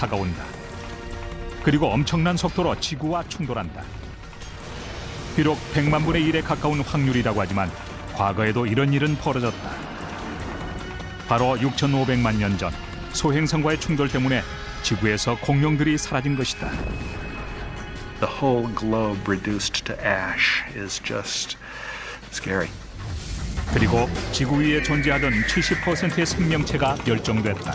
다가온다. 그리고 엄청난 속도로 지구와 충돌한다. 비록 100만 분의 1에 가까운 확률이라고 하지만 과거에도 이런 일은 벌어졌다. 바로 6,500만 년 전 소행성과의 충돌 때문에 지구에서 공룡들이 사라진 것이다. The whole globe reduced to ash is just scary. 그리고 지구 위에 존재하던 70%의 생명체가 멸종됐다.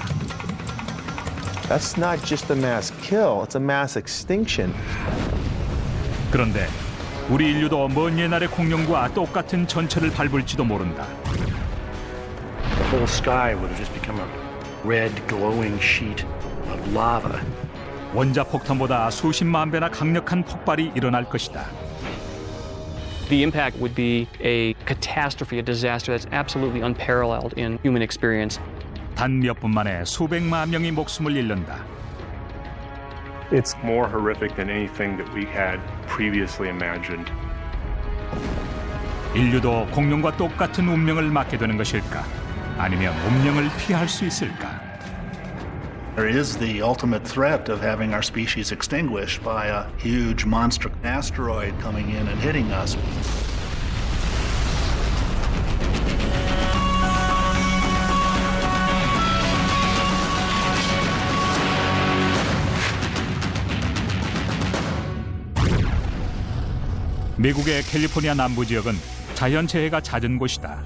That's not just a mass kill, it's a mass extinction. 그런데 우리 인류도 먼 옛날의 공룡과 똑같은 전철을 밟을지도 모른다. The whole sky would have just become a red glowing sheet of lava. 원자폭탄보다 수십만 배나 강력한 폭발이 일어날 것이다. The impact would be a catastrophe, a disaster that's absolutely unparalleled in human experience. 단 몇 분 만에 수백만 명이 목숨을 잃는다. It's more horrific than anything that we had previously imagined. 인류도 공룡과 똑같은 운명을 맞게 되는 것일까? 아니면 운명을 피할 수 있을까? There is the ultimate threat of having our species extinguished by a huge monster asteroid coming in and hitting us. 미국의 캘리포니아 남부 지역은 자연재해가 잦은 곳이다.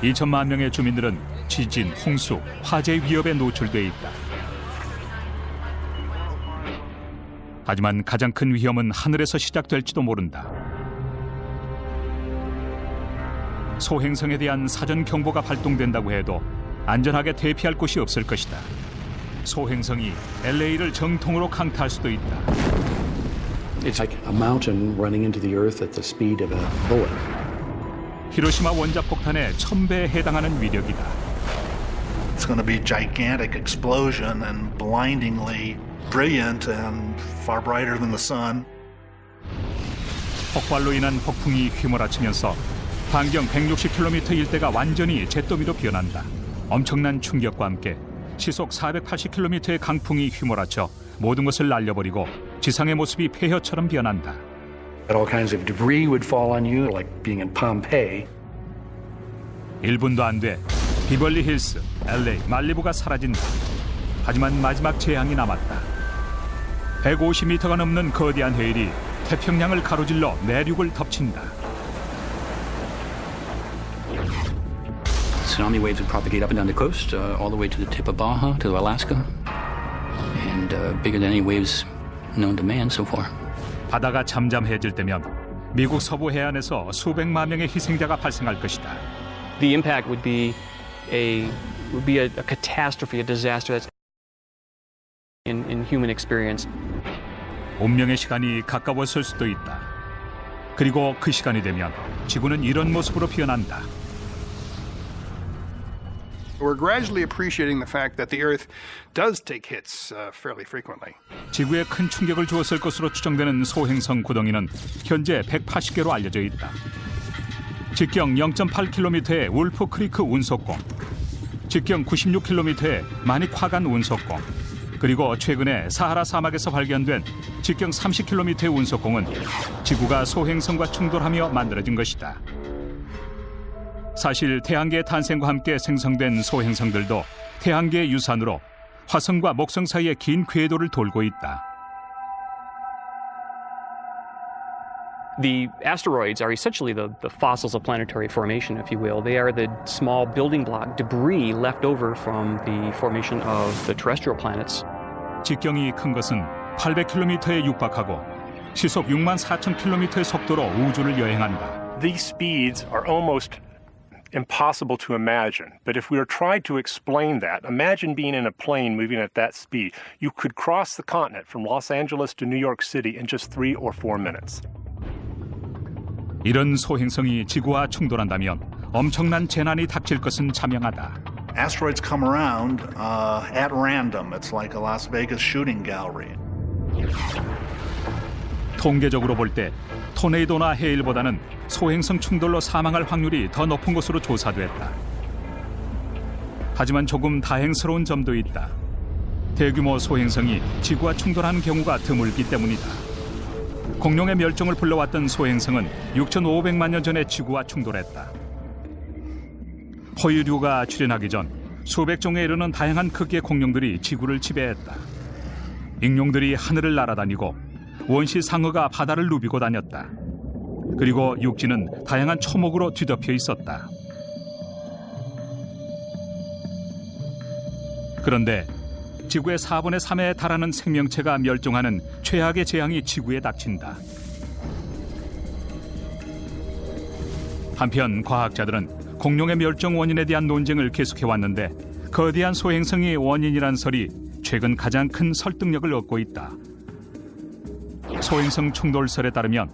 2천만 명의 주민들은 지진, 홍수, 화재 위협에 노출돼 있다. 하지만 가장 큰 위험은 하늘에서 시작될지도 모른다. 소행성에 대한 사전 경보가 발동된다고 해도 안전하게 대피할 곳이 없을 것이다. 소행성이 LA를 정통으로 강타할 수도 있다. It's like a mountain running into the earth at the speed of a bullet. 히로시마 원자폭탄의 1000배에 해당하는 위력이다. It's going to be a gigantic explosion and blindingly brilliant and far brighter than the sun. 폭발로 인한 폭풍이 휘몰아치면서 반경 160km 일대가 완전히 잿더미로 변한다. 엄청난 충격과 함께 시속 480km의 강풍이 휘몰아쳐 모든 것을 날려버리고 지상의 모습이 폐허처럼 변한다. All kinds of debris would fall on you, like being in Pompeii. 1분도 안 돼 비벌리 힐스, LA, 말리부가 사라진다. 하지만 마지막 재앙이 남았다. 150m가 넘는 거대한 해일이 태평양을 가로질러 내륙을 덮친다. Tsunami waves would propagate up and down the coast, all the way to the tip of Baja, to Alaska, and bigger than any waves known to man so far. 바다가 잠잠해질 때면 미국 서부 해안에서 수백만 명의 희생자가 발생할 것이다. The impact would be a catastrophe, a disaster that's in human experience. 운명의 시간이 가까웠을 수도 있다. 그리고 그 시간이 되면 지구는 이런 모습으로 변한다. We're gradually appreciating the fact that the Earth does take hits fairly frequently. 지구에 큰 충격을 주었을 것으로 추정되는 소행성 구덩이는 현재 180개로 알려져 있다. 직경 0.8km의 울프 크리크 운석공, 직경 96km의 마니콰간 운석공, 그리고 최근에 사하라 사막에서 발견된 직경 30km의 운석공은 지구가 소행성과 충돌하며 만들어진 것이다. 사실 태양계의 탄생과 함께 생성된 소행성들도 태양계의 유산으로 화성과 목성 사이의 긴 궤도를 돌고 있다. The asteroids are essentially the fossils of planetary formation, if you will. They are the small building block debris left over from the formation of the terrestrial planets. 직경이 큰 것은 800km에 육박하고 시속 64,000km의 속도로 우주를 여행한다. These speeds are almost impossible to imagine. But if we were trying to explain that, imagine being in a plane moving at that speed. You could cross the continent from Los Angeles to New York City in just 3 or 4 minutes. 이런 소행성이 지구와 충돌한다면 엄청난 재난이 닥칠 것은 자명하다. Asteroids come around at random. It's like a Las Vegas shooting gallery. 통계적으로 볼 때 토네이도나 해일보다는 소행성 충돌로 사망할 확률이 더 높은 것으로 조사됐다. 하지만 조금 다행스러운 점도 있다. 대규모 소행성이 지구와 충돌하는 경우가 드물기 때문이다. 공룡의 멸종을 불러왔던 소행성은 6,500만 년 전에 지구와 충돌했다. 포유류가 출현하기 전 수백 종에 이르는 다양한 크기의 공룡들이 지구를 지배했다. 익룡들이 하늘을 날아다니고 원시 상어가 바다를 누비고 다녔다. 그리고 육지는 다양한 초목으로 뒤덮여 있었다. 그런데 지구의 4분의 3에 달하는 생명체가 멸종하는 최악의 재앙이 지구에 닥친다. 한편 과학자들은 공룡의 멸종 원인에 대한 논쟁을 계속해왔는데 거대한 소행성이 원인이란 설이 최근 가장 큰 설득력을 얻고 있다. 소행성 충돌설에 따르면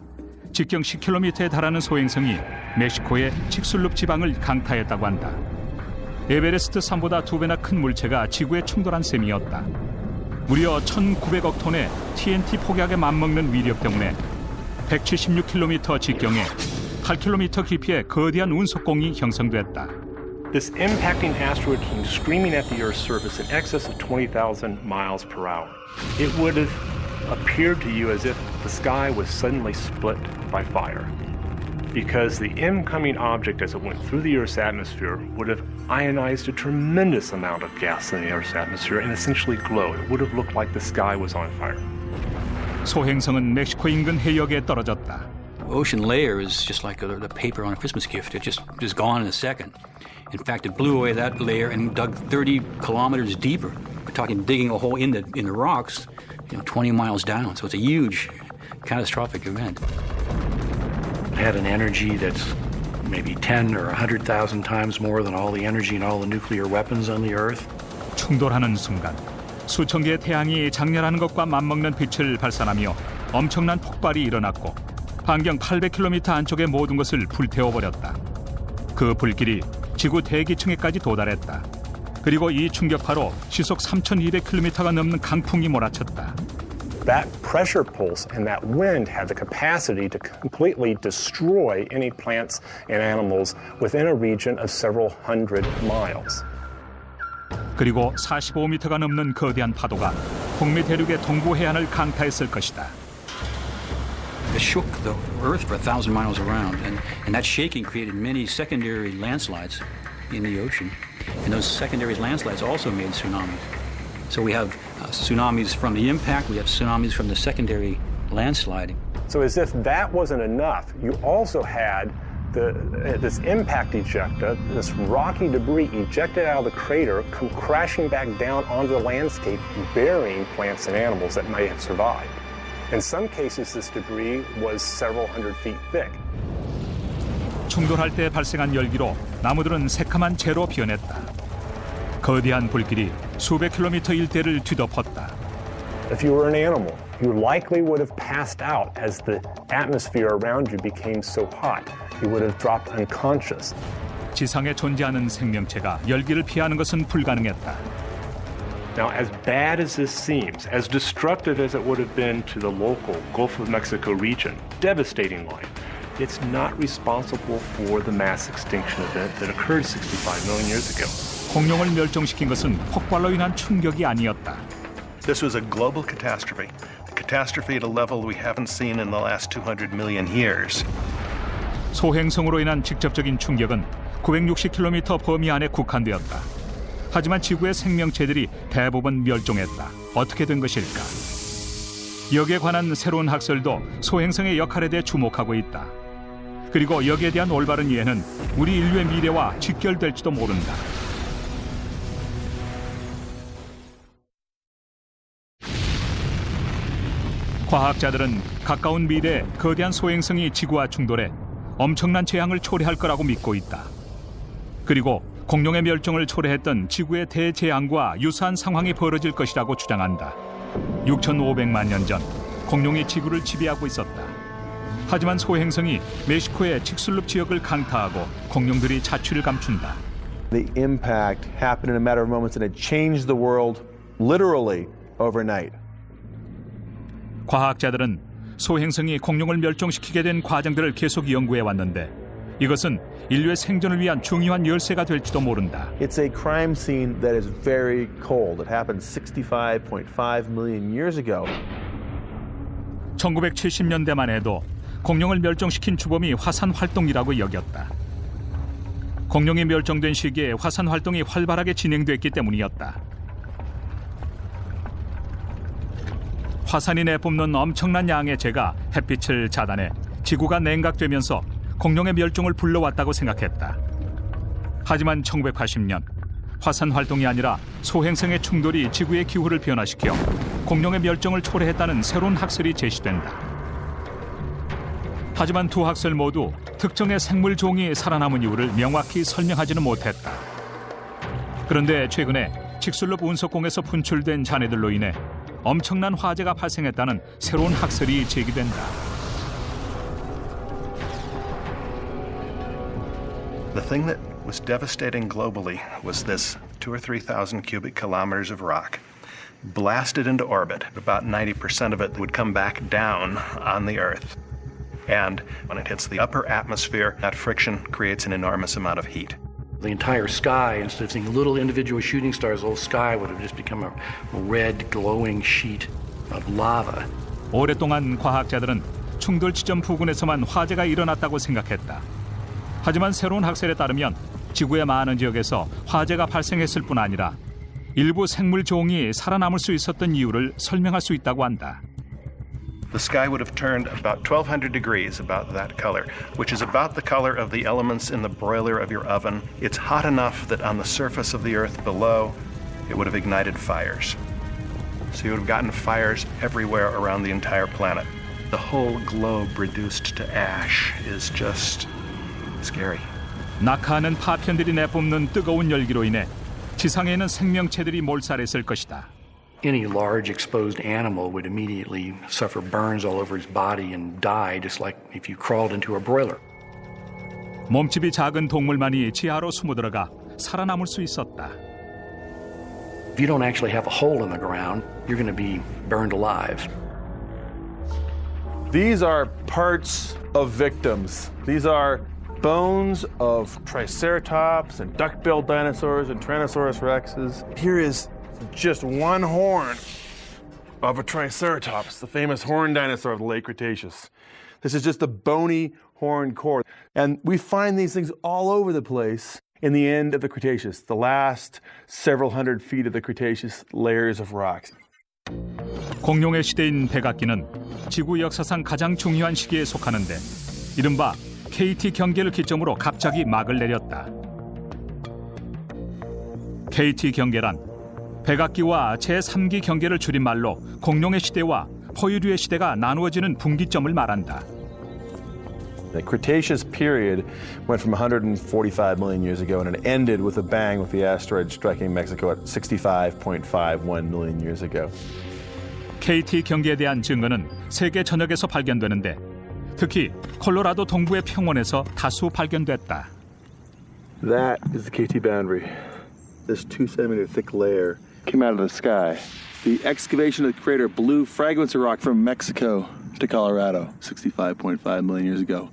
직경 10km에 달하는 소행성이 멕시코의 칙술룹 지방을 강타했다고 한다. 에베레스트 산보다 2배나 큰 물체가 지구에 충돌한 셈이었다. 무려 1,900억 톤의 TNT 폭약에 맞먹는 위력 때문에 176km 직경에 8km 깊이의 거대한 운석공이 형성됐다. This impacting asteroid came screaming at the Earth's surface in excess of 20,000 miles per hour. It would have appeared to you as if the sky was suddenly split by fire, because the incoming object as it went through the Earth's atmosphere would have ionized a tremendous amount of gas in the Earth's atmosphere and essentially glowed. It would have looked like the sky was on fire. 소행성은 멕시코 인근 해역에 떨어졌다. Ocean layer is just like the paper on a Christmas gift. It just is gone in a second. In fact, it blew away that layer and dug 30 kilometers deeper. We're talking digging a hole in the rocks, 20 miles down. So it's a huge, catastrophic event. It had an energy that's maybe 10 or 100,000 times more than all the energy in all the nuclear weapons on the Earth. 충돌하는 순간 수천 개의 태양이 장렬하는 것과 맞먹는 빛을 발산하며 엄청난 폭발이 일어났고 반경 800km 안쪽의 모든 것을 불태워버렸다. 그 불길이 지구 대기층에까지 도달했다. 그리고 이 충격파로 시속 3,200km가 넘는 강풍이 몰아쳤다. That pressure pulse and that wind had the capacity to completely destroy any plants and animals within a region of several hundred miles. 그리고 45m가 넘는 거대한 파도가 북미 대륙의 동부 해안을 강타했을 것이다. It shook the Earth for 1,000 miles around, and that shaking created many secondary landslides in the ocean. And those secondary landslides also made tsunamis. So we have tsunamis from the impact, we have tsunamis from the secondary landsliding. So as if that wasn't enough, you also had this impact ejecta, this rocky debris ejected out of the crater, come crashing back down onto the landscape, burying plants and animals that may have survived. In some cases, this debris was several hundred feet thick. 충돌할 때 발생한 열기로 나무들은 새카만 재로 변했다. 거대한 불길이 수백 킬로미터 일대를 뒤덮었다. If you were an animal, you likely would have passed out as the atmosphere around you became so hot. You would have dropped unconscious. 지상에 존재하는 생명체가 열기를 피하는 것은 불가능했다. Now, as bad as this seems, as destructive as it would have been to the local Gulf of Mexico region, devastating life, it's not responsible for the mass extinction event that occurred 65 million years ago. 공룡을 멸종시킨 것은 폭발로 인한 충격이 아니었다. This was a global catastrophe. A catastrophe at a level we haven't seen in the last 200 million years. 소행성으로 인한 직접적인 충격은 960km 범위 안에 국한되었다. 하지만 지구의 생명체들이 대부분 멸종했다. 어떻게 된 것일까? 여기에 관한 새로운 학설도 소행성의 역할에 대해 주목하고 있다. 그리고 여기에 대한 올바른 이해는 우리 인류의 미래와 직결될지도 모른다. 과학자들은 가까운 미래에 거대한 소행성이 지구와 충돌해 엄청난 재앙을 초래할 거라고 믿고 있다. 그리고 공룡의 멸종을 초래했던 지구의 대재앙과 유사한 상황이 벌어질 것이라고 주장한다. 6,500만 년 전 공룡이 지구를 지배하고 있었다. 하지만 소행성이 멕시코의 칙술룹 지역을 강타하고 공룡들이 자취를 감춘다. The impact happened in a matter of moments and it changed the world literally overnight. 과학자들은 소행성이 공룡을 멸종시키게 된 과정들을 계속 연구해 왔는데 이것은 인류의 생존을 위한 중요한 열쇠가 될지도 모른다. It's a crime scene that is very cold. It happened 65.5 million years ago. 1970년대만 해도 공룡을 멸종시킨 주범이 화산 활동이라고 여겼다. 공룡이 멸종된 시기에 화산 활동이 활발하게 진행됐기 때문이었다. 화산이 내뿜는 엄청난 양의 재가 햇빛을 차단해 지구가 냉각되면서 공룡의 멸종을 불러왔다고 생각했다. 하지만 1980년 화산 활동이 아니라 소행성의 충돌이 지구의 기후를 변화시켜 공룡의 멸종을 초래했다는 새로운 학설이 제시된다. 하지만 두 학설 모두 특정의 생물 종이 살아남은 이유를 명확히 설명하지는 못했다. 그런데 최근에 칙슬롭 운석공에서 분출된 잔해들로 인해 엄청난 화재가 발생했다는 새로운 학설이 제기된다. The thing that was devastating globally was this 2,000 or 3,000 cubic kilometers of rock blasted into orbit. About 90% of it would come back down on the Earth. And when it hits the upper atmosphere, that friction creates an enormous amount of heat. The entire sky, instead of seeing little individual shooting stars, the whole sky would have just become a red glowing sheet of lava. 오랫동안 과학자들은 충돌 지점 부근에서만 화재가 일어났다고 생각했다. 하지만 새로운 학설에 따르면 지구의 많은 지역에서 화재가 발생했을 뿐 아니라 일부 생물 종이 살아남을 수 있었던 이유를 설명할 수 있다고 한다. The sky would have turned about 1,200 degrees, about that color, which is about the color of the elements in the broiler of your oven. It's hot enough that on the surface of the Earth below, it would have ignited fires. So you would have gotten fires everywhere around the entire planet. The whole globe reduced to ash is just scary. 낙하하는 파편들이 내뿜는 뜨거운 열기로 인해 지상에 있는 생명체들이 몰살했을 것이다. Any large exposed animal would immediately suffer burns all over his body and die, just like if you crawled into a broiler. 몸집이 작은 동물만이 지하로 숨어들어가 살아남을 수 있었다. If you don't actually have a hole in the ground, you're going to be burned alive. These are parts of victims. These are bones of Triceratops and duck-billed dinosaurs and Tyrannosaurus rexes. Here is just one horn of a Triceratops, the famous horned dinosaur of the late Cretaceous. This is just the bony horned core. And we find these things all over the place in the end of the Cretaceous, the last several hundred feet of the Cretaceous layers of rocks. 공룡의 시대인 백악기는 지구 역사상 가장 중요한 시기에 속하는데 이른바 KT 경계를 기점으로 갑자기 막을 내렸다. KT 경계란 백악기와 제3기 경계를 줄인 말로 공룡의 시대와 포유류의 시대가 나누어지는 분기점을 말한다. The Cretaceous period went from 145 million years ago and it ended with a bang with the asteroid striking Mexico at 65.51 million years ago. KT 경계에 대한 증거는 세계 전역에서 발견되는데 특히 콜로라도 동부의 평원에서 다수 발견됐다. That is the KT boundary. This 2-centimeter thick layer came out of the sky. The excavation of the crater blew fragments of rock from Mexico to Colorado 65.5 million years ago.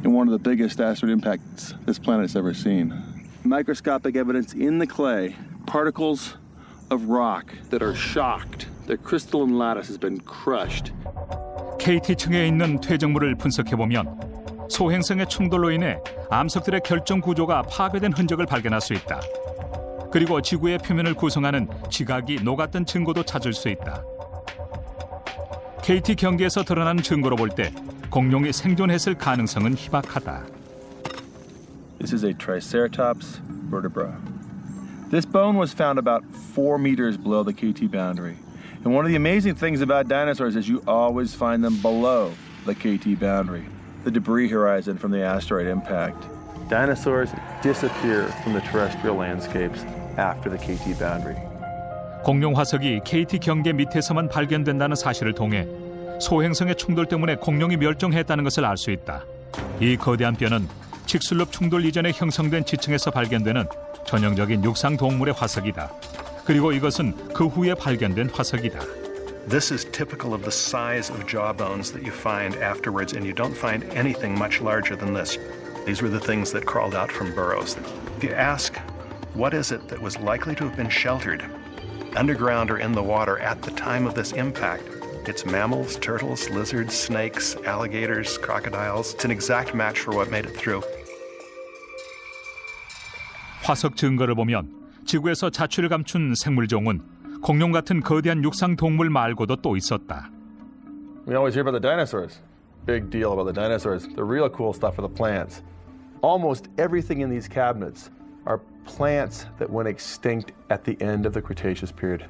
In one of the biggest asteroid impacts this planet has ever seen. Microscopic evidence in the clay, particles of rock that are shocked. Their crystalline lattice has been crushed. KT층에 있는 퇴적물을 분석해보면 소행성의 충돌로 인해 암석들의 결정 구조가 파괴된 흔적을 발견할 수 있다. 그리고 지구의 표면을 구성하는 지각이 녹았던 증거도 찾을 수 있다. KT 경계에서 드러난 증거로 볼 때 공룡이 생존했을 가능성은 희박하다. This is a Triceratops vertebra. This bone was found about 4 meters below the KT boundary. And one of the amazing things about dinosaurs is you always find them below the KT boundary, the debris horizon from the asteroid impact. Dinosaurs disappear from the terrestrial landscapes after the KT boundary. 공룡 화석이 KT 경계 밑에서만 발견된다는 사실을 통해 소행성의 충돌 때문에 공룡이 멸종했다는 것을 알 수 있다. 이 거대한 뼈는 칙슬롭 충돌 이전에 형성된 지층에서 발견되는 전형적인 육상 동물의 화석이다. 그리고 이것은 그 후에 발견된 화석이다. This is typical of the size of jaw bones that you find afterwards, and you don't find anything much larger than this. These were the things that crawled out from burrows. If you ask, what is it that was likely to have been sheltered underground or in the water at the time of this impact? It's mammals, turtles, lizards, snakes, alligators, crocodiles. It's an exact match for what made it through. 화석 증거를 보면 지구에서 자취를 감춘 생물종은 공룡 같은 거대한 육상 동물 말고도 또 있었다. We always hear about the dinosaurs. Big deal about the dinosaurs. The real cool stuff are the plants. Almost everything in these cabinets are plants that went extinct at the end of the Cretaceous period.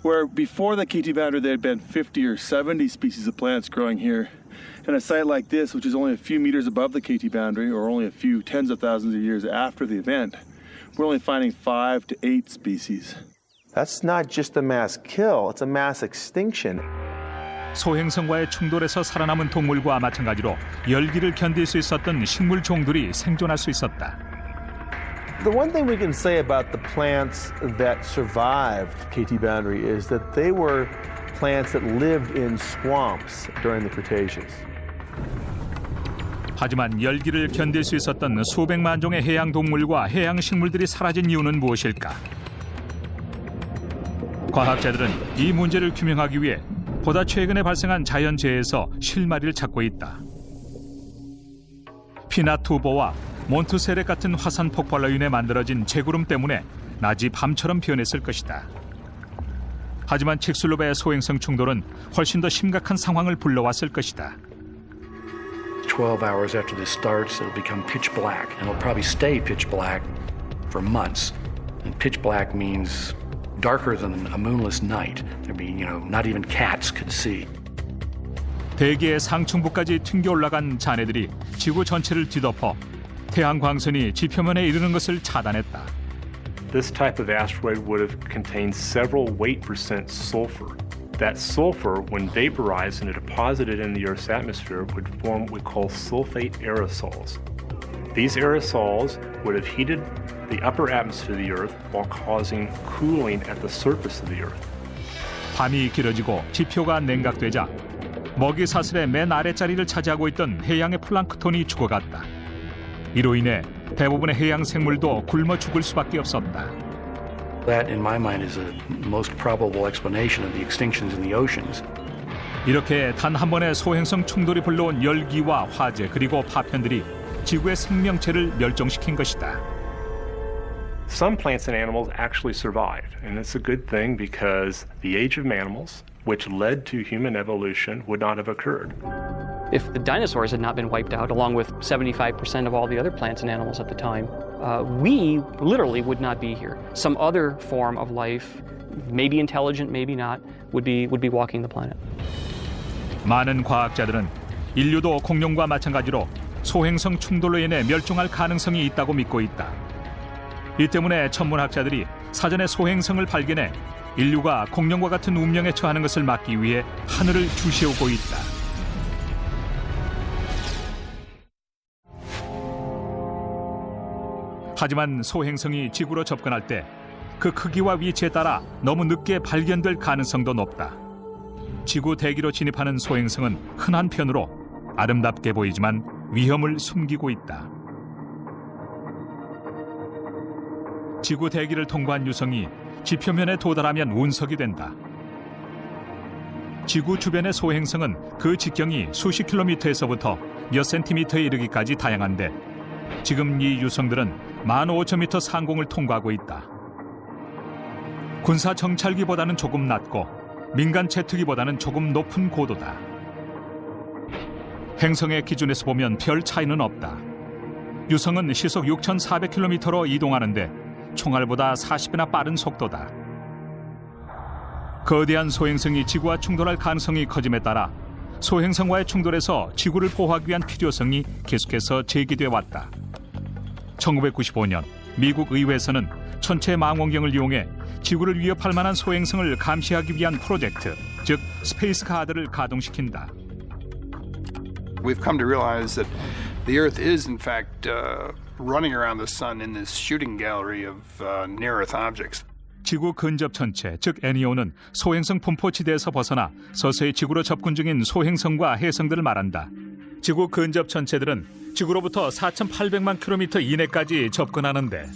Where before the KT boundary there had been 50 or 70 species of plants growing here. And a site like this, which is only a few meters above the KT boundary, or only a few tens of thousands of years after the event, we're only finding 5 to 8 species. That's not just a mass kill, it's a mass extinction. 소행성과의 충돌에서 살아남은 동물과 마찬가지로 열기를 견딜 수 있었던 식물종들이 생존할 수 있었다. The one thing we can say about the plants that survived KT boundary is that they were plants that lived in swamps during the Cretaceous. 하지만 열기를 견딜 수 있었던 수백만 종의 해양 동물과 해양 식물들이 사라진 이유는 무엇일까? 과학자들은 이 문제를 규명하기 위해 보다 최근에 발생한 자연재해에서 실마리를 찾고 있다. 피나투보와 몬트세렉 같은 화산 폭발로 인해 만들어진 재구름 때문에 낮이 밤처럼 변했을 것이다. 하지만 칙슬롭의 소행성 충돌은 훨씬 더 심각한 상황을 불러왔을 것이다. 12 hours after this starts, it'll become pitch black, and it'll probably stay pitch black for months. And pitch black means darker than a moonless night. There'd be, not even cats could see. 대기의 상층부까지 튕겨 올라간 잔해들이 지구 전체를 뒤덮어 태양 광선이 지표면에 이르는 것을 차단했다. This type of asteroid would have contained several weight percent sulfur. That sulfur, when vaporized and deposited in the Earth's atmosphere, would form what we call sulfate aerosols. These aerosols would have heated the upper atmosphere of the Earth while causing cooling at the surface of the Earth. 밤이 길어지고 지표가 냉각되자 먹이 사슬의 맨 아래자리를 차지하고 있던 해양의 플랑크톤이 죽어갔다. 이로 인해 대부분의 해양 생물도 굶어 죽을 수밖에 없었다. That, in my mind, is the most probable explanation of the extinctions in the oceans. 이렇게 단 한 번의 소행성 충돌이 불러온 열기와 화재 그리고 파편들이 지구의 생명체를 멸종시킨 것이다. Some plants and animals actually survived, and it's a good thing because the age of mammals, which led to human evolution, would not have occurred. If the dinosaurs had not been wiped out, along with 75% of all the other plants and animals at the time, we literally would not be here. Some other form of life, maybe intelligent, maybe not, would be walking the planet. 많은 과학자들은 인류도 공룡과 마찬가지로 소행성 충돌로 인해 멸종할 가능성이 있다고 믿고 있다. 이 때문에 천문학자들이 사전에 소행성을 발견해 인류가 공룡과 같은 운명에 처하는 것을 막기 위해 하늘을 주시오고 있다. 하지만 소행성이 지구로 접근할 때 그 크기와 위치에 따라 너무 늦게 발견될 가능성도 높다. 지구 대기로 진입하는 소행성은 흔한 편으로 아름답게 보이지만 위험을 숨기고 있다. 지구 대기를 통과한 유성이 지표면에 도달하면 운석이 된다. 지구 주변의 소행성은 그 직경이 수십 킬로미터에서부터 몇 센티미터에 이르기까지 다양한데 지금 이 유성들은 15,000m 상공을 통과하고 있다. 군사 정찰기보다는 조금 낮고 민간 제트기보다는 조금 높은 고도다. 행성의 기준에서 보면 별 차이는 없다. 유성은 시속 6,400km로 이동하는데 총알보다 40배나 빠른 속도다. 거대한 소행성이 지구와 충돌할 가능성이 커짐에 따라 소행성과의 충돌에서 지구를 보호하기 위한 필요성이 계속해서 제기돼 왔다. 1995년 미국 의회에서는 천체 망원경을 이용해 지구를 위협할 만한 소행성을 감시하기 위한 프로젝트, 즉 스페이스 가드를 가동시킨다. We've come to realize that the Earth is, in fact, running around the sun in this shooting gallery of near-Earth objects. 지구 근접 천체, 즉 NEO는 소행성 분포지대에서 벗어나 서서히 지구로 접근 중인 소행성과 해성들을 말한다. 지구 근접 천체들은 지구로부터 4,800만 킬로미터 이내까지 접근하는데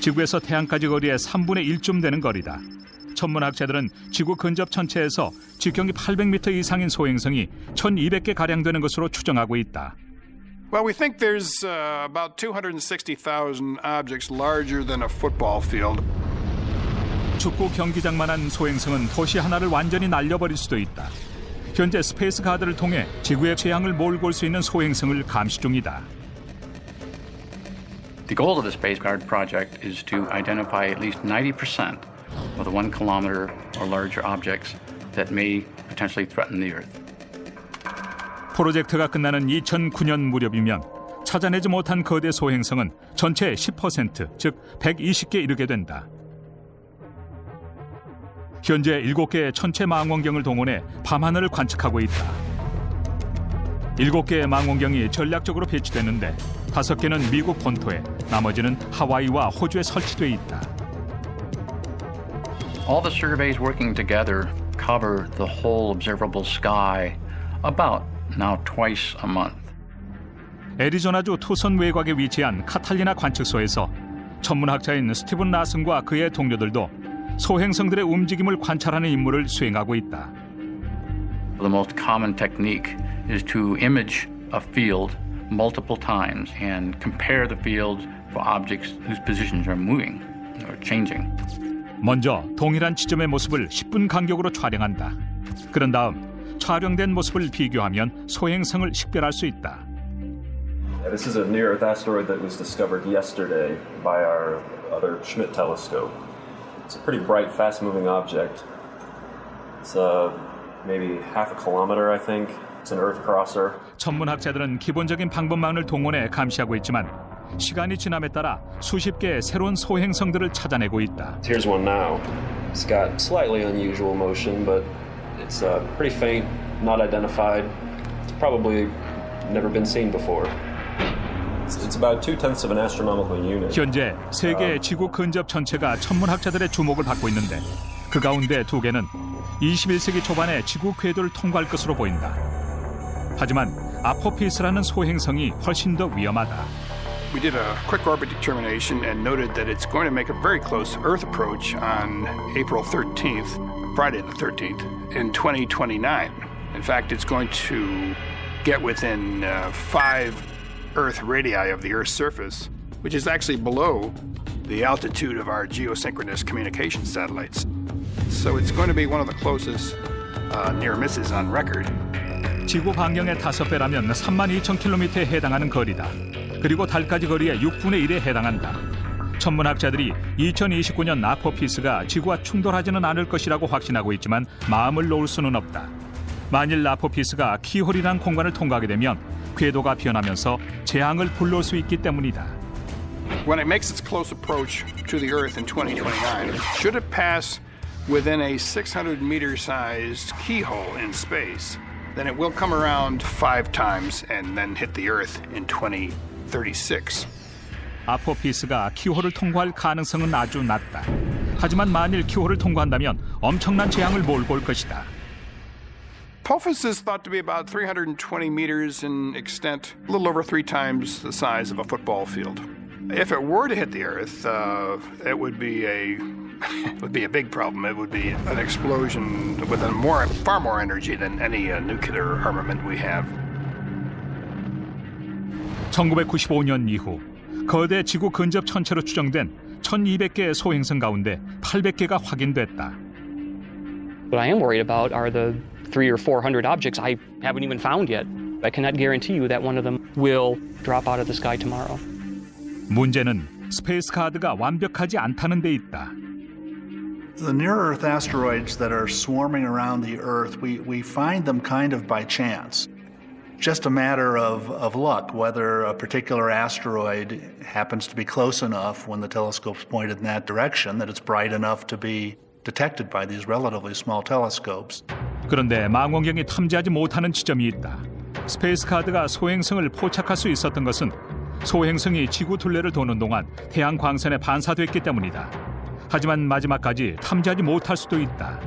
지구에서 태양까지 거리의 3분의 1쯤 되는 거리다. 천문학자들은 지구 근접 천체에서 직경이 800m 이상인 소행성이 1,200개 가량 되는 것으로 추정하고 있다. Well, we think there's about 260,000 objects larger than a football field. 축구 경기장만한 소행성은 도시 하나를 완전히 날려버릴 수도 있다. 현재 스페이스 가드를 통해 지구의 재앙을 몰고 올 수 있는 소행성을 감시 중이다. The goal of the Space Guard project is to identify at least 90% of the 1 kilometer or larger objects that may potentially threaten the Earth. 프로젝트가 끝나는 2009년 무렵이면 찾아내지 못한 거대 소행성은 전체의 10%, 즉 120개에 이르게 된다. 현재 7개의 천체 망원경을 동원해 밤하늘을 관측하고 있다. 7개의 망원경이 전략적으로 배치됐는데 5개는 미국 본토에, 나머지는 하와이와 호주에 설치돼 있다. All the surveys working together cover the whole observable sky about now twice a month. 애리조나주 투선 외곽에 위치한 카탈리나 관측소에서 천문학자인 스티븐 라슨과 그의 동료들도 소행성들의 움직임을 관찰하는 임무를 수행하고 있다. The most common technique is to image a field multiple times and compare the fields for objects whose positions are moving or changing. 먼저 동일한 지점의 모습을 10분 간격으로 촬영한다. 그런 다음 촬영된 모습을 비교하면 소행성을 식별할 수 있다. This is a near-Earth asteroid that was discovered yesterday by our other Schmidt telescope. It's a pretty bright, fast-moving object. It's maybe half a kilometer, I think. It's an Earth crosser. 천문학자들은 기본적인 방법만을 동원해 감시하고 있지만 시간이 지남에 따라 수십 개의 새로운 소행성들을 찾아내고 있다. Here's one now. It's got slightly unusual motion, but it's pretty faint, not identified. It's probably never been seen before. It's about 0.2 of an astronomical unit. 현재 세계의 지구 근접 천체가 천문학자들의 주목을 받고 있는데 그 가운데 2개는 21세기 초반에 지구 궤도를 통과할 것으로 보인다. 하지만 아포피스라는 소행성이 훨씬 더 위험하다. We did a quick orbit determination and noted that it's going to make a very close Earth approach on April 13th, Friday the 13th, in 2029. In fact, it's going to get within 5 Earth radii of the Earth's surface, which is actually below the altitude of our geosynchronous communication satellites. So it's going to be one of the closest near misses on record. 지구 반경의 5배라면 32,000km에 해당하는 거리다. 그리고 달까지 거리의 6분의 1에 해당한다. 천문학자들이 2029년 아포피스가 지구와 충돌하지는 않을 것이라고 확신하고 있지만 마음을 놓을 수는 없다. 만일 아포피스가 키홀이란 공간을 통과하게 되면 궤도가 변하면서 재앙을 불러올 수 있기 때문이다. When it makes its close approach to the Earth in 2029, should it pass within a 600-meter-sized keyhole in space, then it will come around 5 times and then hit the Earth in 2036. 아포피스가 키홀을 통과할 가능성은 아주 낮다. 하지만 만일 키홀을 통과한다면 엄청난 재앙을 몰고 올 것이다. Apophis is thought to be about 320 meters in extent, a little over 3 times the size of a football field. If it were to hit the Earth, it would be a big problem. It would be an explosion with far more energy than any nuclear armament we have. 1995년 이후 거대 지구 근접 천체로 추정된 1,200개의 소행성 가운데 800개가 확인됐다. What I am worried about are the 300 or 400 objects I haven't even found yet. I cannot guarantee you that one of them will drop out of the sky tomorrow. 문제는 스페이스 가드가 완벽하지 않다는 데 있다. The near-Earth asteroids that are swarming around the Earth, we find them kind of by chance. Just a matter of luck, whether a particular asteroid happens to be close enough when the telescope's pointed in that direction that it's bright enough to be detected by these relatively small telescopes. 그런데 망원경이 탐지하지 못하는 지점이 있다. 스페이스 가드가 소행성을 포착할 수 있었던 것은 소행성이 지구 둘레를 도는 동안 태양 광선에 반사됐기 때문이다. 하지만 마지막까지 탐지하지 못할 수도 있다.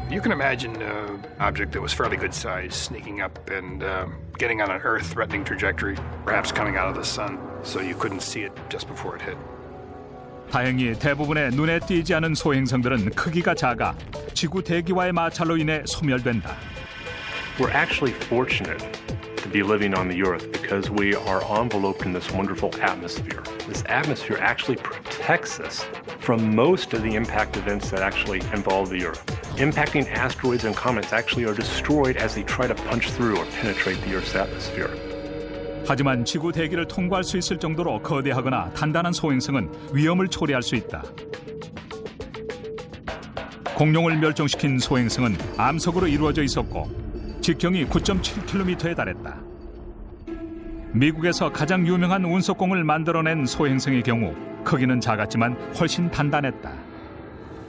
You can imagine an object that was fairly good size sneaking up and getting on an Earth-threatening trajectory, perhaps coming out of the sun, so you couldn't see it just before it hit. 다행히 대부분의 눈에 띄지 않은 소행성들은 크기가 작아 지구 대기와의 마찰로 인해 소멸된다. We're actually fortunate to be living on the Earth because we are enveloped in this wonderful atmosphere. This atmosphere actually protects us from most of the impact events that actually involve the Earth. Impacting asteroids and comets actually are destroyed as they try to punch through or penetrate the Earth's atmosphere. 하지만 지구 대기를 통과할 수 있을 정도로 거대하거나 단단한 소행성은 위험을 초래할 수 있다. 공룡을 멸종시킨 소행성은 암석으로 이루어져 있었고 직경이 9.7km에 달했다. 미국에서 가장 유명한 운석공을 만들어낸 소행성의 경우 크기는 작았지만 훨씬 단단했다.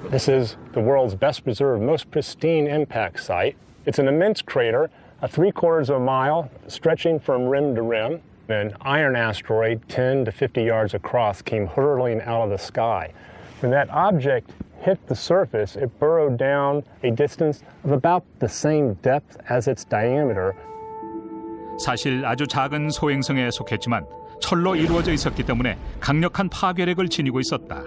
This is the world's best preserved, most pristine impact site. It's an immense crater, 3/4 of a mile, stretching from rim to rim. An iron asteroid 10 to 50 yards across came hurtling out of the sky. When that object hit the surface, it burrowed down a distance of about the same depth as its diameter. 사실 아주 작은 소행성에 속했지만 철로 이루어져 있었기 때문에 강력한 파괴력을 지니고 있었다.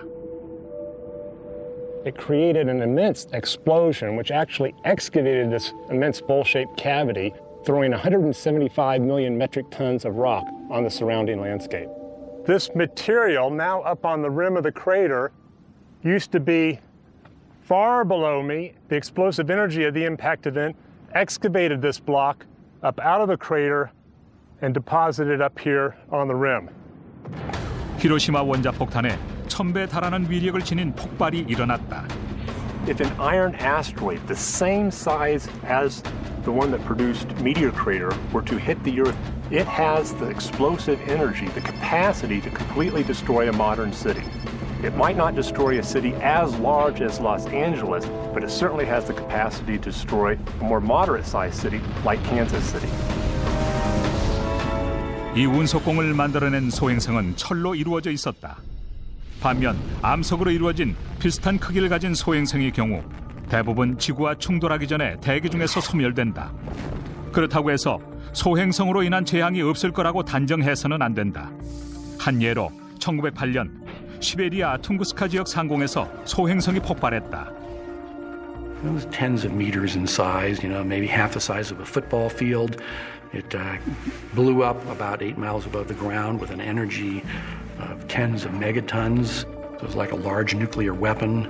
It created an immense explosion which actually excavated this immense bowl-shaped cavity, throwing 175 million metric tons of rock on the surrounding landscape. This material, now up on the rim of the crater, used to be far below me. The explosive energy of the impact event excavated this block up out of the crater and deposited up here on the rim. 히로시마 원자폭탄에 1000배 달하는 위력을 지닌 폭발이 일어났다. If an iron asteroid the same size as the one that produced Meteor Crater were to hit the Earth, it has the explosive energy, the capacity to completely destroy a modern city. It might not destroy a city as large as Los Angeles, but it certainly has the capacity to destroy a more moderate-sized city like Kansas City. 이 운석공을 만들어낸 소행성은 철로 이루어져 있었다. 반면 암석으로 이루어진 비슷한 크기를 가진 소행성의 경우 대부분 지구와 충돌하기 전에 대기 중에서 소멸된다. 그렇다고 해서 소행성으로 인한 재앙이 없을 거라고 단정해서는 안 된다. 한 예로 1908년 시베리아 퉁구스카 지역 상공에서 소행성이 폭발했다. It was tens of meters in size, maybe half the size of a football field. It blew up about 8 miles above the ground with an energy of tens of megatons. It was like a large nuclear weapon.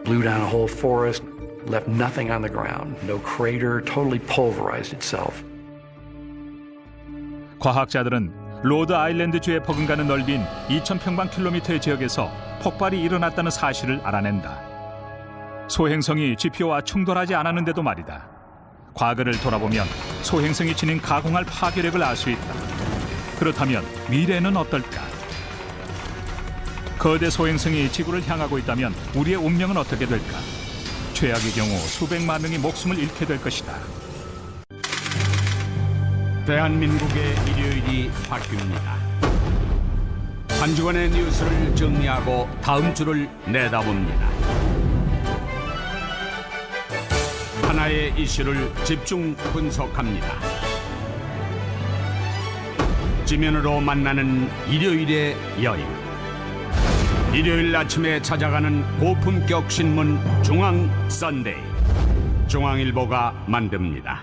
Blew down a whole forest, left nothing on the ground. No crater, totally pulverized itself. 과학자들은 로드 아일랜드주에 버금가는 넓이인 2000평방킬로미터의 지역에서 폭발이 일어났다는 사실을 알아낸다. 소행성이 지표와 충돌하지 않았는데도 말이다. 과거를 돌아보면 소행성이 지닌 가공할 파괴력을 알 수 있다. 그렇다면 미래는 어떨까? 거대 소행성이 지구를 향하고 있다면 우리의 운명은 어떻게 될까? 최악의 경우 수백만 명이 목숨을 잃게 될 것이다. 대한민국의 일요일이 바뀝니다. 한 주간의 뉴스를 정리하고 다음 주를 내다봅니다. 하나의 이슈를 집중 분석합니다. 지면으로 만나는 일요일의 여인. 일요일 아침에 찾아가는 고품격 신문 중앙 선데이. 중앙일보가 만듭니다.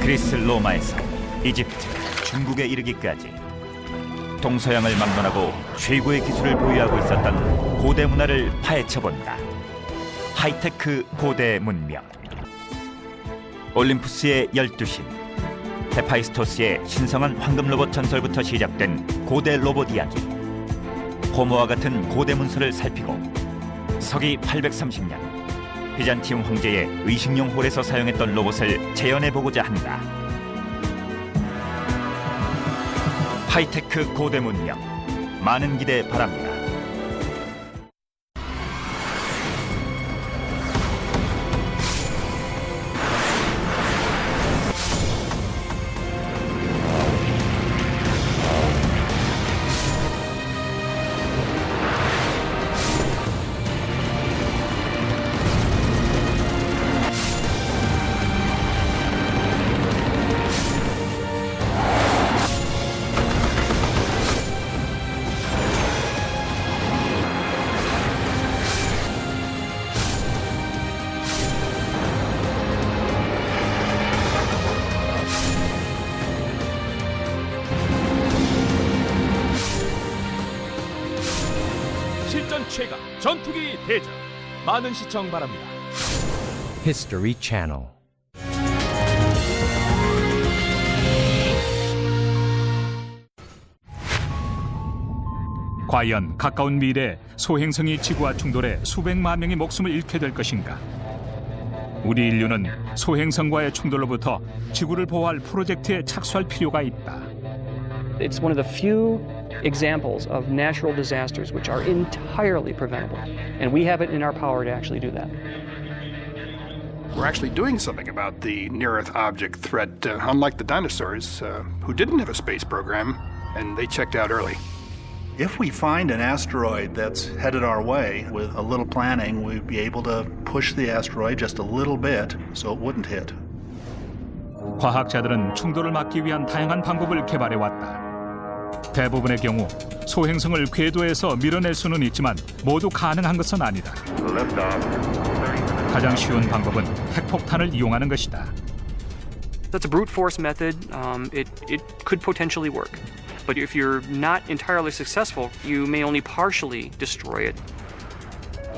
그리스 로마에서 이집트, 중국에 이르기까지 동서양을 막론하고 최고의 기술을 보유하고 있었던 고대 문화를 파헤쳐본다. 하이테크 고대 문명. 올림푸스의 12신, 헤파이스토스의 신성한 황금 로봇 전설부터 시작된 고대 로봇 이야기. 호모와 같은 고대 문서를 살피고 서기 830년 비잔티움 황제의 의식용 홀에서 사용했던 로봇을 재현해보고자 한다. 하이테크 고대 문명, 많은 기대 바랍니다. 최강 전투기 대전. 많은 시청 바랍니다. History Channel. 과연 가까운 미래 소행성이 지구와 충돌해 수백만 명의 목숨을 잃게 될 것인가? 우리 인류는 소행성과의 충돌로부터 지구를 보호할 프로젝트에 착수할 필요가 있다. It's one of the few examples of natural disasters which are entirely preventable, and we have it in our power to actually do that. We're actually doing something about the near-Earth object threat, unlike the dinosaurs, who didn't have a space program, and they checked out early. If we find an asteroid that's headed our way, with a little planning, we'd be able to push the asteroid just a little bit so it wouldn't hit. 과학자들은 충돌을 막기 위한 다양한 방법을 개발해 왔다. 대부분의 경우 소행성을 궤도에서 밀어낼 수는 있지만 모두 가능한 것은 아니다. 가장 쉬운 방법은 핵폭탄을 이용하는 것이다. That's a brute force method. It could potentially work. But if you're not entirely successful, you may only partially destroy it.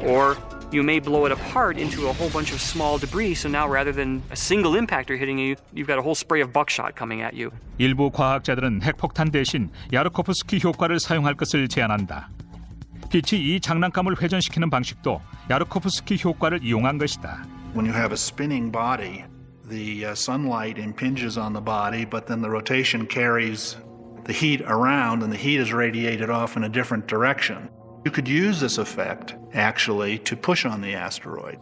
Or you may blow it apart into a whole bunch of small debris, so now rather than a single impactor hitting you, you've got a whole spray of buckshot coming at you. 일부 과학자들은 핵폭탄 대신 야르코프스키 효과를 사용할 것을 제안한다. 빛이 이 장난감을 회전시키는 방식도 야르코프스키 효과를 이용한 것이다. When you have a spinning body, the sunlight impinges on the body, but then the rotation carries the heat around, and the heat is radiated off in a different direction. You could use this effect, actually, to push on the asteroid.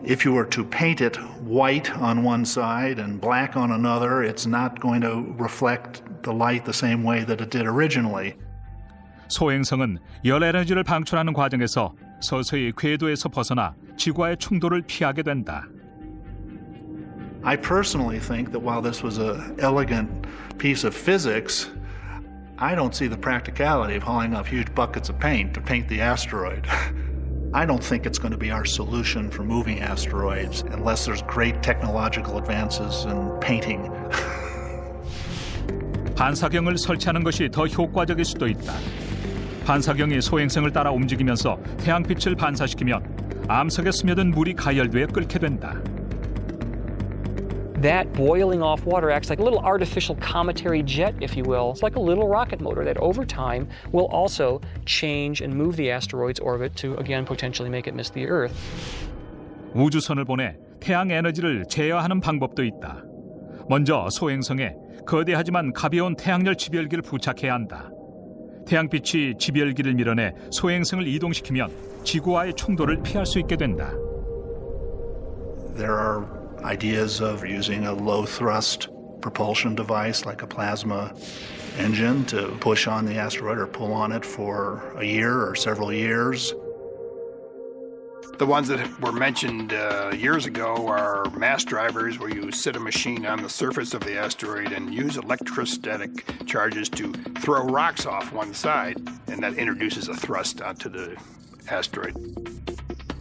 If you were to paint it white on one side and black on another, it's not going to reflect the light the same way that it did originally. 소행성은 열 에너지를 방출하는 과정에서 서서히 궤도에서 벗어나 지구와의 충돌을 피하게 된다. I personally think that while this was an elegant piece of physics, I don't see the practicality of hauling up huge buckets of paint to paint the asteroid. I don't think it's going to be our solution for moving asteroids unless there's great technological advances in painting. 반사경을 설치하는 것이 더 효과적일 수도 있다. 반사경이 소행성을 따라 움직이면서 태양빛을 반사시키면 암석에 스며든 물이 가열돼 끓게 된다. That boiling off water acts like a little artificial cometary jet, if you will. It's like a little rocket motor that over time will also change and move the asteroid's orbit to, again, potentially make it miss the Earth. 우주선을 보내 태양 에너지를 제어하는 방법도 있다. 먼저 소행성에 거대하지만 가벼운 태양열 지별기를 부착해야 한다. 태양빛이 지별기를 밀어내 소행성을 이동시키면 지구와의 충돌을 피할 수 있게 된다. There are ideas of using a low-thrust propulsion device like a plasma engine to push on the asteroid or pull on it for a year or several years. The ones that were mentioned years ago are mass drivers, where you sit a machine on the surface of the asteroid and use electrostatic charges to throw rocks off one side, and that introduces a thrust onto the asteroid.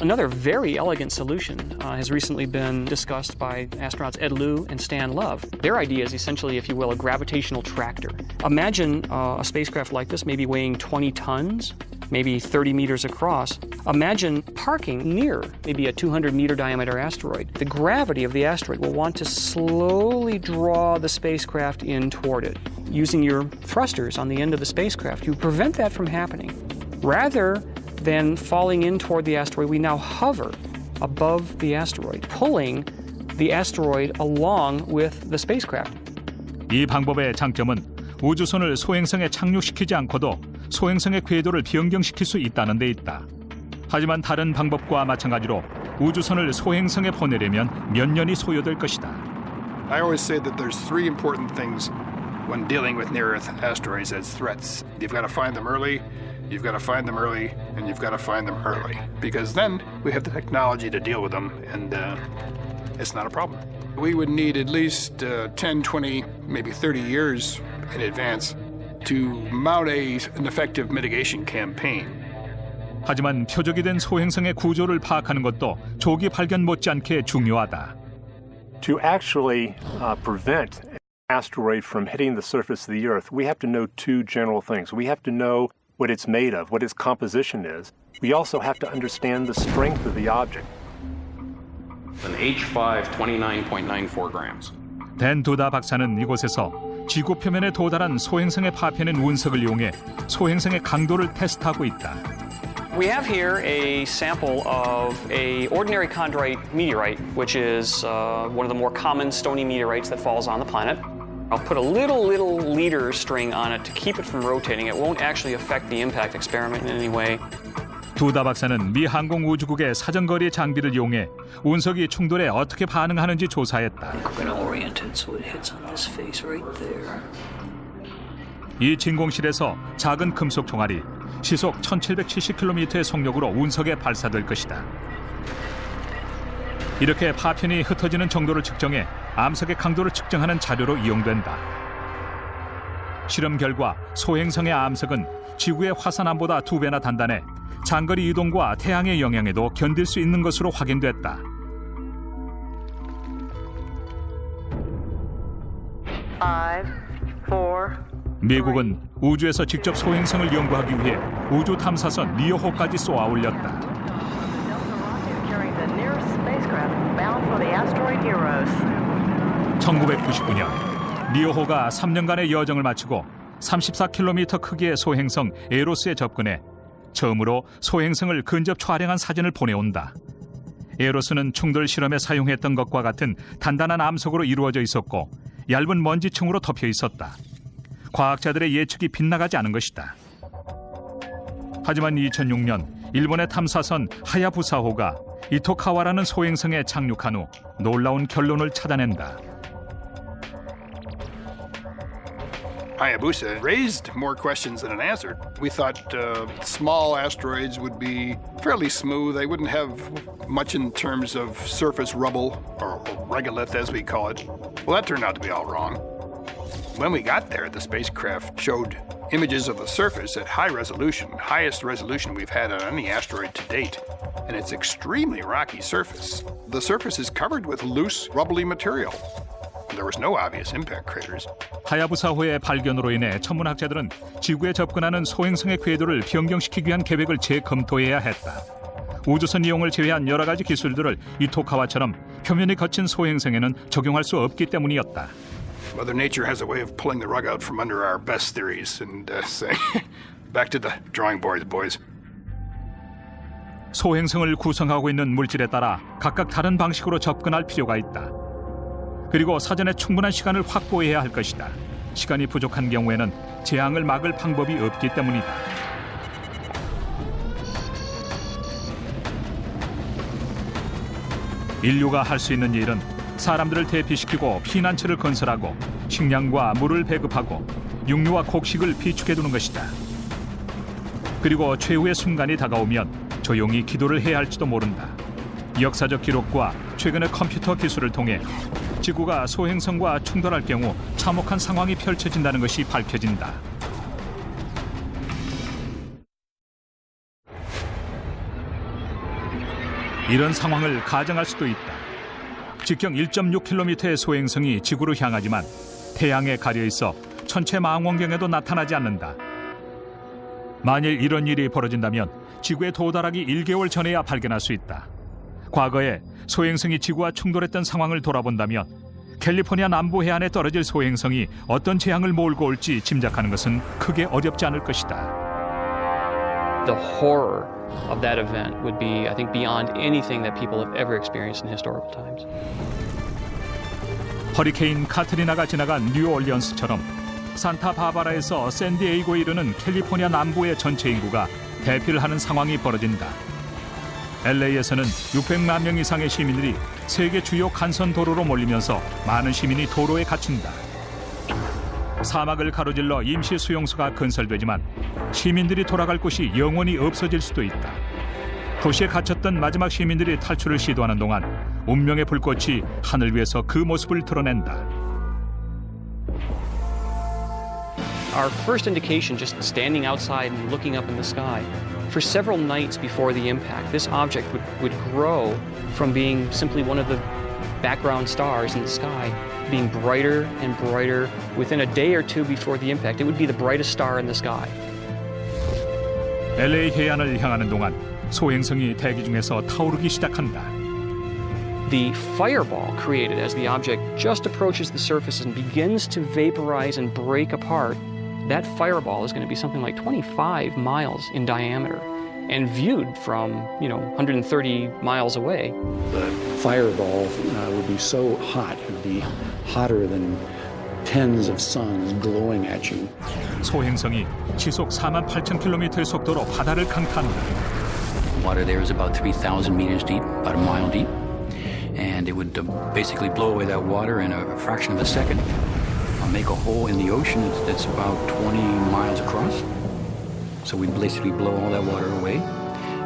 Another very elegant solution has recently been discussed by astronauts Ed Lu and Stan Love. Their idea is essentially, if you will, a gravitational tractor. Imagine a spacecraft like this maybe weighing 20 tons, maybe 30 meters across. Imagine parking near maybe a 200-meter diameter asteroid. The gravity of the asteroid will want to slowly draw the spacecraft in toward it. Using your thrusters on the end of the spacecraft, you prevent that from happening. Rather than falling in toward the asteroid, we now hover above the asteroid, pulling the asteroid along with the spacecraft. 이 방법의 장점은 우주선을 소행성에 착륙시키지 않고도 소행성의 궤도를 변경시킬 수 있다는 데 있다. 하지만 다른 방법과 마찬가지로 우주선을 소행성에 보내려면 몇 년이 소요될 것이다. I always say that there's three important things when dealing with near-Earth asteroids as threats. You've got to find them early, you've got to find them early, and you've got to find them early. Because then we have the technology to deal with them, and it's not a problem. We would need at least 10, 20, maybe 30 years in advance to mount an effective mitigation campaign. 하지만 표적이 된 소행성의 구조를 파악하는 것도 조기 발견 못지않게 중요하다. To actually prevent asteroid from hitting the surface of the Earth, we have to know two general things. We have to know what it's made of, what its composition is. We also have to understand the strength of the object. An H5 29.94 grams. 댄 두다 박사는 이곳에서 지구 표면에 도달한 소행성의 파편인 운석을 이용해 소행성의 강도를 테스트하고 있다. We have here a sample of a ordinary chondrite meteorite, which is one of the more common stony meteorites that falls on the planet. I'll put a little leader string on it to keep it from rotating. It won't actually affect the impact experiment in any way. 두다 박사는 미 항공우주국의 사정거리 장비를 이용해 운석이 충돌에 어떻게 반응하는지 조사했다. 이 진공실에서 작은 금속 종아리 시속 1770km의 속력으로 운석에 발사될 것이다. 이렇게 파편이 흩어지는 정도를 측정해 암석의 강도를 측정하는 자료로 이용된다. 실험 결과 소행성의 암석은 지구의 화산암보다 2배나 단단해 장거리 이동과 태양의 영향에도 견딜 수 있는 것으로 확인됐다. 미국은 우주에서 직접 소행성을 연구하기 위해 우주 탐사선 리오호까지 쏘아 올렸다. 1999년 리오호가 3년간의 여정을 마치고 34km 크기의 소행성 에로스에 접근해 처음으로 소행성을 근접 촬영한 사진을 보내온다. 에로스는 충돌 실험에 사용했던 것과 같은 단단한 암석으로 이루어져 있었고 얇은 먼지층으로 덮여 있었다. 과학자들의 예측이 빗나가지 않은 것이다. 하지만 2006년 일본의 탐사선 하야부사호가 이토카와라는 소행성에 착륙한 후 놀라운 결론을 찾아낸다. Hayabusa raised more questions than it answered. We thought small asteroids would be fairly smooth. They wouldn't have much in terms of surface rubble, or regolith as we call it. Well, that turned out to be all wrong. When we got there, the spacecraft showed images of the surface at high resolution, highest resolution we've had on any asteroid to date. And it's extremely rocky surface. The surface is covered with loose, rubbly material. There was no obvious impact craters. 하야부사호의 발견으로 인해 천문학자들은 지구에 접근하는 소행성의 궤도를 변경시키기 위한 계획을 재검토해야 했다. 우주선 이용을 제외한 여러 가지 기술들을 이토카와처럼 표면이 거친 소행성에는 적용할 수 없기 때문이었다. Mother Nature has a way of pulling the rug out from under our best theories and saying, back to the drawing boards, boys. 소행성을 구성하고 있는 물질에 따라 각각 다른 방식으로 접근할 필요가 있다. 그리고 사전에 충분한 시간을 확보해야 할 것이다. 시간이 부족한 경우에는 재앙을 막을 방법이 없기 때문이다. 인류가 할 수 있는 일은 사람들을 대피시키고 피난처를 건설하고 식량과 물을 배급하고 육류와 곡식을 비축해두는 것이다. 그리고 최후의 순간이 다가오면 조용히 기도를 해야 할지도 모른다. 역사적 기록과 최근의 컴퓨터 기술을 통해 지구가 소행성과 충돌할 경우 참혹한 상황이 펼쳐진다는 것이 밝혀진다. 이런 상황을 가정할 수도 있다. 직경 1.6km의 소행성이 지구로 향하지만 태양에 가려 있어 천체 망원경에도 나타나지 않는다. 만일 이런 일이 벌어진다면 지구에 도달하기 1개월 전에야 발견할 수 있다. 과거에 소행성이 지구와 충돌했던 상황을 돌아본다면 캘리포니아 남부 해안에 떨어질 소행성이 어떤 재앙을 몰고 올지 짐작하는 것은 크게 어렵지 않을 것이다. The horror of that event would be, I think, beyond anything that people have ever experienced in historical times. 허리케인 카트리나가 지나간 뉴올리언스처럼 산타바바라에서 샌디에이고에 이르는 캘리포니아 남부의 전체 인구가 대피를 하는 상황이 벌어진다. LA에서는 600만 명 이상의 시민들이 세계 주요 간선 도로로 몰리면서 많은 시민이 도로에 갇힌다. 사막을 가로질러 임시 수용소가 건설되지만 시민들이 돌아갈 곳이 영원히 없어질 수도 있다. 도시에 갇혔던 마지막 시민들이 탈출을 시도하는 동안 운명의 불꽃이 하늘 위에서 그 모습을 드러낸다. Our first indication, just standing outside and looking up in the sky, for several nights before the impact, this object would grow from being simply one of the background stars in the sky, being brighter and brighter. Within a day or two before the impact, it would be the brightest star in the sky. LA 해안을 향하는 동안 소행성이 대기 중에서 타오르기 시작한다. The fireball created as the object just approaches the surface and begins to vaporize and break apart, that fireball is going to be something like 25 miles in diameter. And viewed from, 130 miles away. The fireball would be so hot, it would be hotter than tens of suns glowing at you. 소행성이 시속 48,000km의 속도로 바다를 강타한다. Water there is about 3,000 meters deep, about a mile deep. And it would basically blow away that water in a fraction of a second. Make a hole in the ocean that's about 20 miles across. So we'd basically blow all that water away.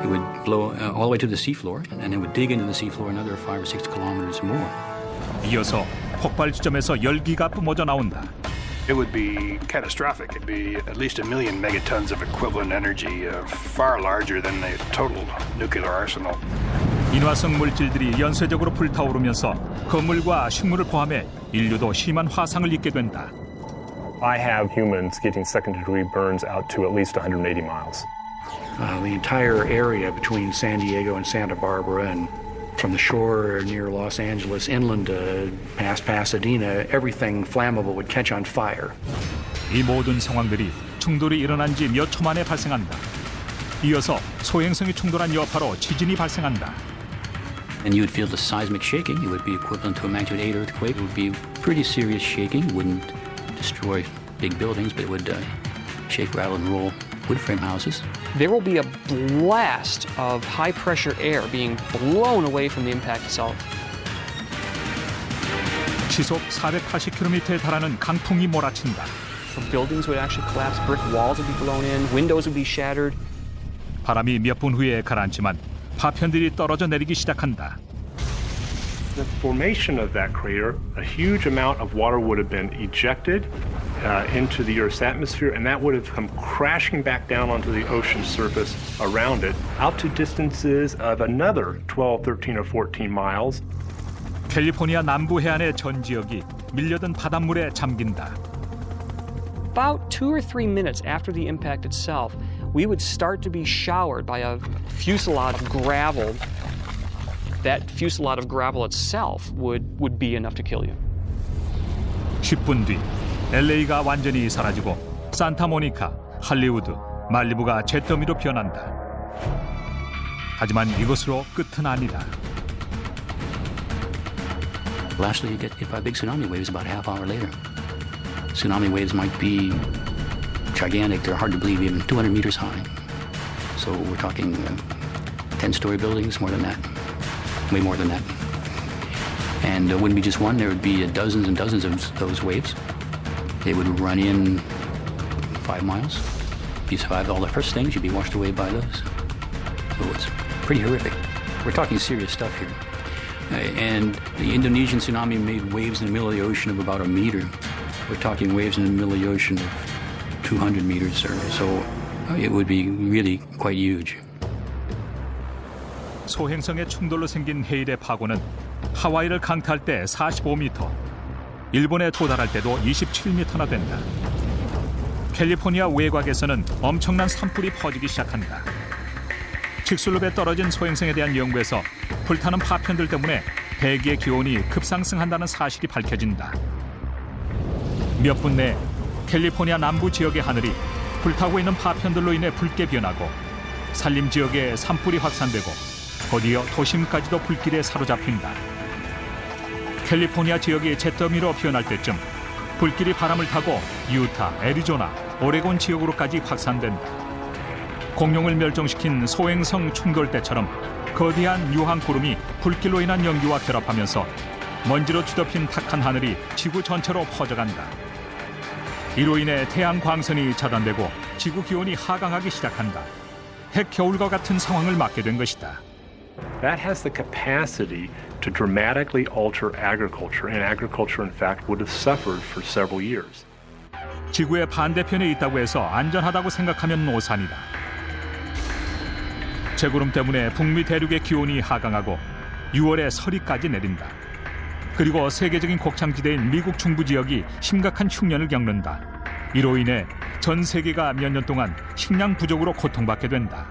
It would blow all the way to the seafloor, and it would dig into the seafloor another 5 or 6 kilometers more. 이어서 폭발 지점에서 열기가 뿜어져 나온다. It would be catastrophic. It'd be at least 1 million megatons of equivalent energy, far larger than the total nuclear arsenal. 인화성 물질들이 연쇄적으로 불타오르면서 건물과 식물을 포함해 인류도 심한 화상을 입게 된다. I have humans getting second-degree burns out to at least 180 miles. The entire area between San Diego and Santa Barbara, and from the shore near Los Angeles inland past Pasadena, everything flammable would catch on fire. 이 모든 상황들이 충돌이 일어난 지 몇 초 만에 발생한다. 이어서 소행성이 충돌한 여파로 지진이 발생한다. And you would feel the seismic shaking. It would be equivalent to a magnitude 8 earthquake. It would be pretty serious shaking. It wouldn't destroy big buildings, but it would shake, rattle, and roll wood frame houses. There will be a blast of high-pressure air being blown away from the impact itself. 시속 480km에 달하는 강풍이 몰아친다. Buildings would actually collapse, brick walls would be blown in, windows would be shattered. 바람이 몇 분 후에 가라앉지만 파편들이 떨어져 내리기 시작한다. The formation of that crater, a huge amount of water would have been ejected into the Earth's atmosphere, and that would have come crashing back down onto the ocean surface around it, out to distances of another 12, 13, or 14 miles. 캘리포니아 남부 해안의 전 지역이 밀려든 바닷물에 잠긴다. About 2 or 3 minutes after the impact itself, we would start to be showered by a fusillade of gravel. That fusillade of gravel itself would be enough to kill you. 10분 뒤 LA가 완전히 사라지고 산타모니카, 할리우드, 말리부가 잿더미로 변한다. 하지만 이것으로 끝은 아니다. Lastly, you get hit by big tsunami waves about a half hour later. Tsunami waves might be gigantic. They're hard to believe, even 200 meters high. So we're talking 10-story buildings, more than that. Way more than that. And it wouldn't be just one, there would be dozens and dozens of those waves. They would run in 5 miles. If you survived all the first things, you'd be washed away by those. So it's pretty horrific. We're talking serious stuff here. And the Indonesian tsunami made waves in the middle of the ocean of about 1 meter. We're talking waves in the middle of the ocean of 200 meters or so. It would be really quite huge. 소행성의 충돌로 생긴 해일의 파고는 하와이를 강타할 때 45m, 일본에 도달할 때도 27m나 된다. 캘리포니아 외곽에서는 엄청난 산불이 퍼지기 시작한다. 직sulrop에 떨어진 소행성에 대한 연구에서 불타는 파편들 때문에 대기의 기온이 급상승한다는 사실이 밝혀진다. 몇 분 내 캘리포니아 남부 지역의 하늘이 불타고 있는 파편들로 인해 붉게 변하고 산림 지역에 산불이 확산되고 곧이어 도심까지도 불길에 사로잡힌다. 캘리포니아 지역이 잿더미로 변할 때쯤 불길이 바람을 타고 유타, 애리조나, 오레곤 지역으로까지 확산된다. 공룡을 멸종시킨 소행성 충돌 때처럼 거대한 유황구름이 불길로 인한 연기와 결합하면서 먼지로 뒤덮인 탁한 하늘이 지구 전체로 퍼져간다. 이로 인해 태양 광선이 차단되고 지구 기온이 하강하기 시작한다. 핵 겨울과 같은 상황을 맞게 된 것이다. That has the capacity to dramatically alter agriculture, and agriculture, in fact, would have suffered for several years. 지구의 반대편에 있다고 해서 안전하다고 생각하면 오산이다. 제구름 때문에 북미 대륙의 기온이 하강하고 6월에 서리까지 내린다. 그리고 세계적인 곡창지대인 미국 중부 지역이 심각한 흉년을 겪는다. 이로 인해 전 세계가 몇 년 동안 식량 부족으로 고통받게 된다.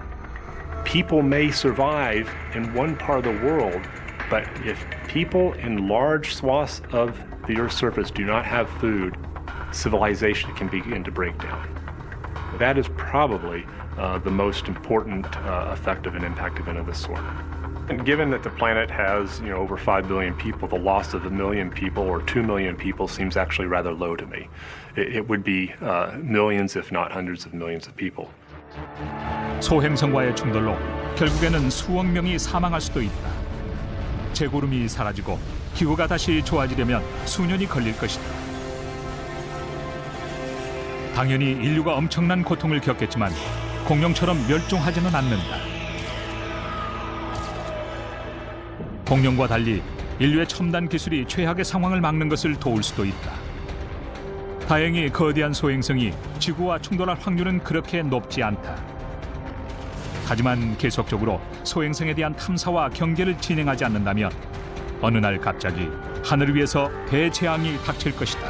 People may survive in one part of the world, but if people in large swaths of the Earth's surface do not have food, civilization can begin to break down. That is probably the most important effect of an impact event of this sort. And given that the planet has, over 5 billion people, the loss of 1 million people or 2 million people seems actually rather low to me. It would be millions, if not hundreds of millions of people. 소행성과의 충돌로 결국에는 수억 명이 사망할 수도 있다. 재고름이 사라지고 기후가 다시 좋아지려면 수년이 걸릴 것이다. 당연히 인류가 엄청난 고통을 겪겠지만 공룡처럼 멸종하지는 않는다. 공룡과 달리 인류의 첨단 기술이 최악의 상황을 막는 것을 도울 수도 있다. 다행히 거대한 소행성이 지구와 충돌할 확률은 그렇게 높지 않다. 하지만 계속적으로 소행성에 대한 탐사와 경계를 진행하지 않는다면 어느 날 갑자기 하늘 위에서 대재앙이 닥칠 것이다.